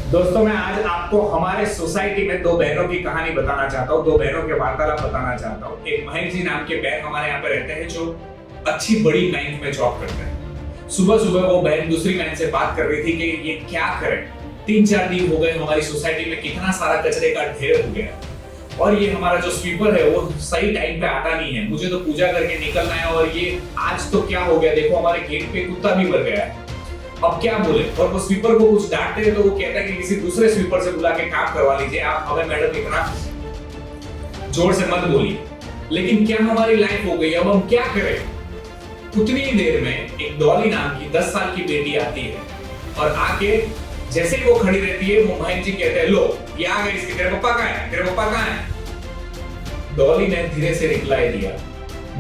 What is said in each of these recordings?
दोस्तों मैं आज आपको हमारे सोसाइटी में दो बहनों की कहानी बताना चाहता हूँ, दो बहनों के वार्तालाप बताना चाहता हूँ। एक महेश जी नाम के बहन हमारे यहाँ पे रहते हैं जो अच्छी बड़ी बैंक में जॉब करते हैं। सुबह सुबह वो बहन दूसरी बहन से बात कर रही थी कि ये क्या करें, 3-4 दिन हो गए हमारी सोसाइटी में कितना सारा कचरे का ढेर हो गया और ये हमारा जो स्वीपर है वो सही टाइम पे आता नहीं है। मुझे तो पूजा करके निकलना है और ये आज तो क्या हो गया, देखो हमारे गेट पे कुत्ता भी मर गया है। अब क्या बोले। और वो स्वीपर को कुछ डांटते हैं तो वो कहता है कि किसी दूसरे स्वीपर से बुला के काम करवा लीजिए, आप हमें मैडम इतना जोर से मत बोलिए। लेकिन क्या हमारी लाइफ हो गई, अब हम क्या करें। उतनी ही देर में एक डॉली नाम की 10 साल की बेटी आती है और आके जैसे ही वो खड़ी रहती है वो महेश जी कहते हैं, लो ये आ गई, इसके तेरे पापा कहाँ है, तेरे पापा कहाँ है। डॉली ने धीरे से रिप्लाई दिया,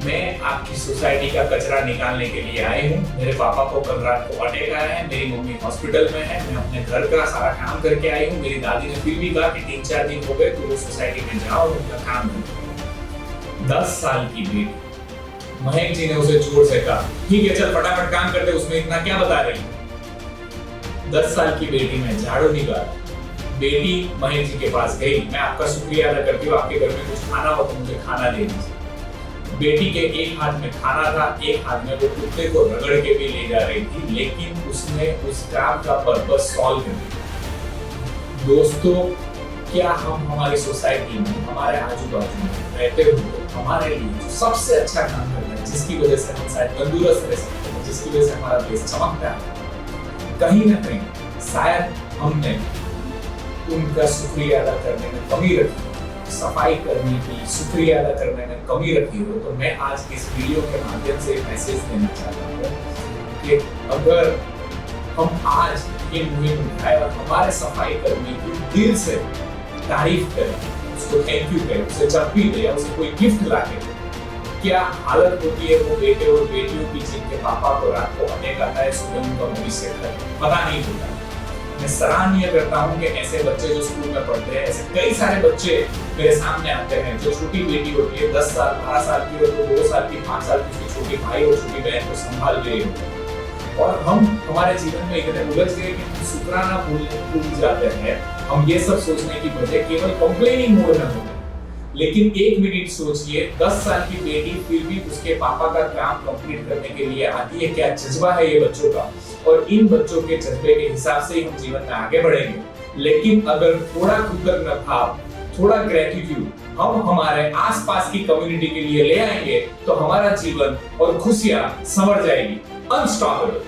मैं आपकी सोसाइटी का कचरा निकालने के लिए आई हूँ। मेरे पापा को कल रात को अटैक आया है, मेरी मम्मी हॉस्पिटल में है, मैं अपने घर का सारा काम करके आई हूँ। मेरी दादी ने फिर भी कहा कि 3-4 दिन हो गए तो वो सोसाइटी में जाओ, उनका काम करो। 10 साल की बेटी। महेश जी ने उसे जोर से कहा, ठीक है चल फटाफट काम करते, उसमें इतना क्या बता रही। 10 साल की बेटी ने झाड़ू निकाला। बेटी महेश जी के पास गई, मैं आपका शुक्रिया अदा करती हूँ, आपके घर में कुछ खाना हो तो मुझे खाना दे दीजिए। बेटी के एक हाथ में खाना था, एक हाथ में वो कुत्ते को रगड़ के भी ले जा रही थी, लेकिन उसने उस काम का पर्पस सॉल्व कर दिया। दोस्तों, क्या हम हमारी सोसाइटी में, हमारे आजू बाजू में रहते हुए हमारे लिए सबसे अच्छा काम करना है, जिसकी वजह से हम शायद तंदुरुस्त रह सकते हैं, जिसकी वजह से हमारा देश चमकता है, कहीं ना कहीं शायद हमने उनका शुक्रिया अदा करने में कमी रखी, सफाई करने की शुक्रिया अदा करने में कमी रखी हो। तो मैं आज इस वीडियो के माध्यम से मैसेज देना चाहता हूँ कि अगर हम आज ये मुहिम उठाए और हमारे सफाई कर्मी की दिल से तारीफ करें, उसको थैंक यू करें, उसे चप्पी दे या उसे कोई गिफ्ट ला के, क्या हालत होती है वो बेटे और बेटियों की जिनके पापा को रात को अटैक आता है, सुबह उनका भविष्य पता नहीं होता। मैं सराहनीय करता हूं कि ऐसे बच्चे जो स्कूल में पढ़ते हैं, ऐसे कई सारे बच्चे मेरे सामने आते हैं। जो छोटी बेटी होती है 10 साल 12 साल की हो तो 2 साल की 5 साल की छोटी भाई और छोटी बहन को संभाल रही हो। और हम हमारे जीवन में इतने उलझ गए कि हम शुक्राना भूल जाते हैं। हम ये सब सोचने की बजाय केवल कंप्लेनिंग मोड में होते हैं। लेकिन एक मिनट सोचिए, 10 साल की बेटी फिर भी उसके पापा का काम कंप्लीट करने के लिए आती है। क्या जज्बा है ये बच्चों का, और इन बच्चों के जज्बे के हिसाब से ही हम जीवन में आगे बढ़ेंगे। लेकिन अगर थोड़ा कृतज्ञता भाव, थोड़ा ग्रेटिट्यूड हम हमारे आसपास की कम्युनिटी के लिए ले आएंगे तो हमारा जीवन और खुशियां संवर जाएगी। अनस्टॉपेबल।